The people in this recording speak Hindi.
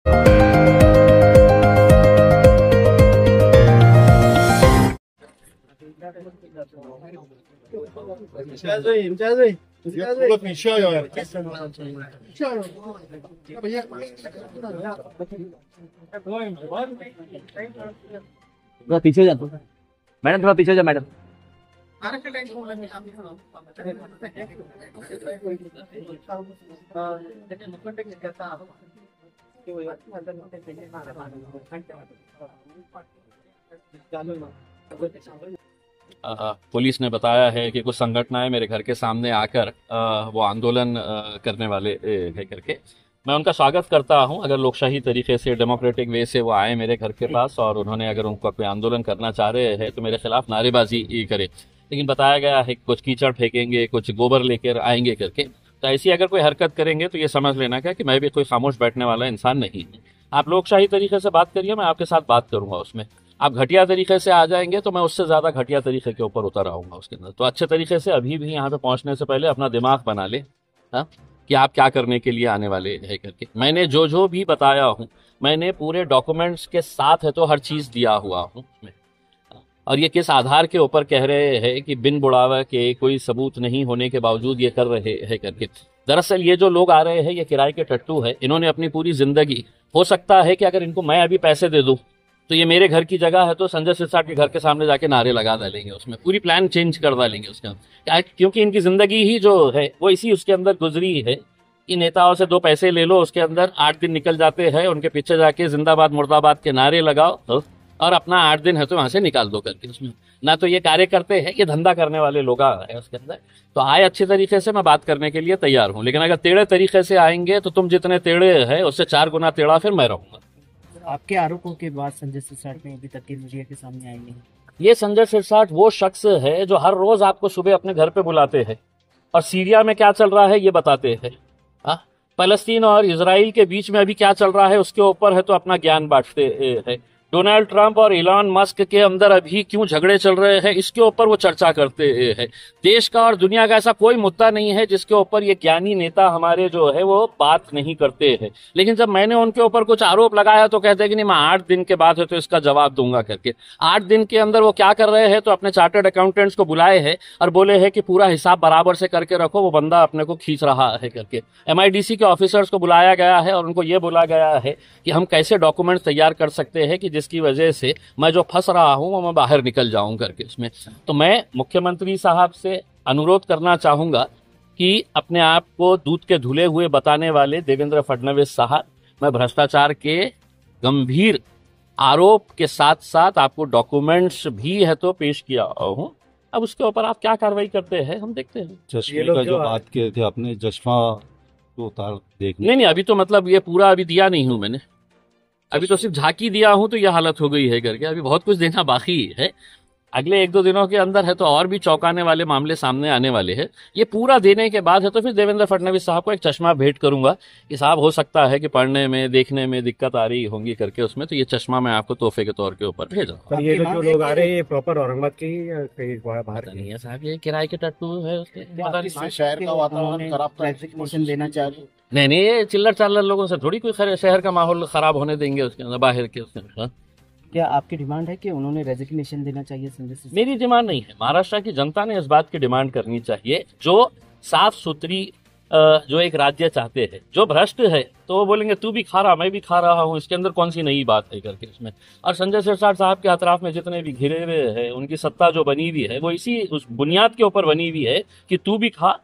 पीछे आ जाओ यार। थोड़ा पीछे हो जाओ मैडम, थोड़ा पीछे हो जाओ मैडम। पुलिस ने बताया है कि कुछ संगठनाएं मेरे घर के सामने आकर वो आंदोलन करने वाले है करके। मैं उनका स्वागत करता हूं, अगर लोकशाही तरीके से डेमोक्रेटिक वे से वो आए मेरे घर के पास और उन्होंने अगर उनका कोई आंदोलन करना चाह रहे हैं तो मेरे खिलाफ नारेबाजी करे। लेकिन बताया गया है कुछ कीचड़ फेंकेंगे, कुछ गोबर लेकर आएंगे करके। तो ऐसी अगर कोई हरकत करेंगे तो ये समझ लेना क्या कि मैं भी कोई खामोश बैठने वाला इंसान नहीं। आप लोकशाही तरीके से बात करिए, मैं आपके साथ बात करूंगा उसमें। आप घटिया तरीके से आ जाएंगे तो मैं उससे ज्यादा घटिया तरीके के ऊपर उतर आऊंगा उसके अंदर। तो अच्छे तरीके से अभी भी यहाँ पे पहुंचने से पहले अपना दिमाग बना ले, हाँ, कि आप क्या करने के लिए आने वाले है करके। मैंने जो भी बताया हूँ मैंने पूरे डॉक्यूमेंट्स के साथ है तो हर चीज दिया हुआ हूँ उसमें। और ये किस आधार के ऊपर कह रहे हैं कि बिन बुढ़ावा के कोई सबूत नहीं होने के बावजूद ये कर रहे हैं करके। दरअसल ये जो लोग आ रहे हैं ये किराए के टट्टू है। इन्होंने अपनी पूरी जिंदगी, हो सकता है कि अगर इनको मैं अभी पैसे दे दूं तो ये मेरे घर की जगह है तो संजय सिरसाट के घर के सामने जाके नारे लगा डालेंगे, उसमें पूरी प्लान चेंज कर डालेंगे उसका। क्योंकि इनकी जिंदगी ही जो है वो इसी उसके अंदर गुजरी है कि नेताओं से 2 पैसे ले लो, उसके अंदर 8 दिन निकल जाते हैं, उनके पीछे जाके जिंदाबाद मुर्दाबाद के नारे लगाओ और अपना 8 दिन है तो वहां से निकाल दो करके। उसमें ना तो ये कार्य करते हैं, ये धंधा करने वाले लोग है उसके अंदर। तो आए अच्छे तरीके से, मैं बात करने के लिए तैयार हूँ। लेकिन अगर टेढ़े तरीके से आएंगे तो तुम जितने टेढ़े है उससे 4 गुना टेढ़ा फिर मैं रहूंगा। आपके आरोपों के बाद संजय सिरसाट में अभी तक के मीडिया के सामने आई नहीं। ये संजय सिरसाट वो शख्स है जो हर रोज आपको सुबह अपने घर पे बुलाते हैं और सीरिया में क्या चल रहा है ये बताते हैं। फलस्तीन और इजराइल के बीच में अभी क्या चल रहा है उसके ऊपर है तो अपना ज्ञान बांटते हैं। डोनाल्ड ट्रंप और इलॉन मस्क के अंदर अभी क्यों झगड़े चल रहे हैं इसके ऊपर वो चर्चा करते हैं। देश का और दुनिया का ऐसा कोई मुद्दा नहीं है जिसके ऊपर ये ज्ञानी नेता हमारे जो है वो बात नहीं करते हैं। लेकिन जब मैंने उनके ऊपर कुछ आरोप लगाया तो कहते हैं कि नहीं मैं 8 दिन के बाद है तो इसका जवाब दूंगा करके। 8 दिन के अंदर वो क्या कर रहे हैं तो अपने चार्टर्ड अकाउंटेंट्स को बुलाए हैं और बोले हैं कि पूरा हिसाब बराबर से करके रखो, वो बंदा अपने को खींच रहा है करके। MIDC के ऑफिसर्स को बुलाया गया है और उनको ये बोला गया है कि हम कैसे डॉक्यूमेंट तैयार कर सकते हैं कि जिसकी वजह से मैं जो फंस रहा हूं वो मैं बाहर निकल जाऊं करके उसमें। तो मैं मुख्यमंत्री साहब से अनुरोध करना चाहूंगा कि अपने आप को दूध के धुले हुए बताने वाले देवेंद्र फडणवीस साहब, मैं भ्रष्टाचार के गंभीर आरोप के साथ साथ आपको डॉक्यूमेंट्स भी है तो पेश किया हूं। अब उसके ऊपर आप क्या कार्रवाई करते हैं हम देखते हैं। चश्मे का जो बात किए थे आपने, चश्मा तो उतार देखने नहीं अभी तो मतलब ये पूरा अभी दिया नहीं हूं मैंने, अभी तो सिर्फ झांकी दिया हूं तो ये हालत हो गई है करके। अभी बहुत कुछ देना बाकी है, अगले 1-2 दिनों के अंदर है तो और भी चौंकाने वाले मामले सामने आने वाले हैं। ये पूरा देने के बाद है तो फिर देवेंद्र फडणवीस साहब को एक चश्मा भेंट करूंगा कि साहब हो सकता है कि पढ़ने में देखने में दिक्कत आ रही होंगी करके उसमें, तो ये चश्मा मैं आपको तोहफे के तौर के ऊपर भेजा। ये जो लोग आ रहे हैं प्रॉपर औरंगाबाद के बाहर नहीं है साहब, ये किराए के टट्टू है उसके। शहर का वातावरण खराब देना चाहिए। नहीं ये चिल्लर चाल्लर लोगों से थोड़ी कोई शहर का माहौल खराब होने देंगे उसके अंदर बाहर के उसके अंदर। क्या आपकी डिमांड है कि उन्होंने रेजिग्नेशन देना चाहिए संजय सिरसाट? मेरी डिमांड नहीं है, महाराष्ट्र की जनता ने इस बात की डिमांड करनी चाहिए जो साफ सुथरी जो एक राज्य चाहते हैं। जो भ्रष्ट है तो वो बोलेंगे तू भी खा रहा मैं भी खा रहा हूँ, इसके अंदर कौन सी नई बात है करके उसमें। और संजय सिरसाट साहब के अतराफ में जितने भी घिरे हुए हैं उनकी सत्ता जो बनी हुई है वो इसी उस बुनियाद के ऊपर बनी हुई है कि तू भी खा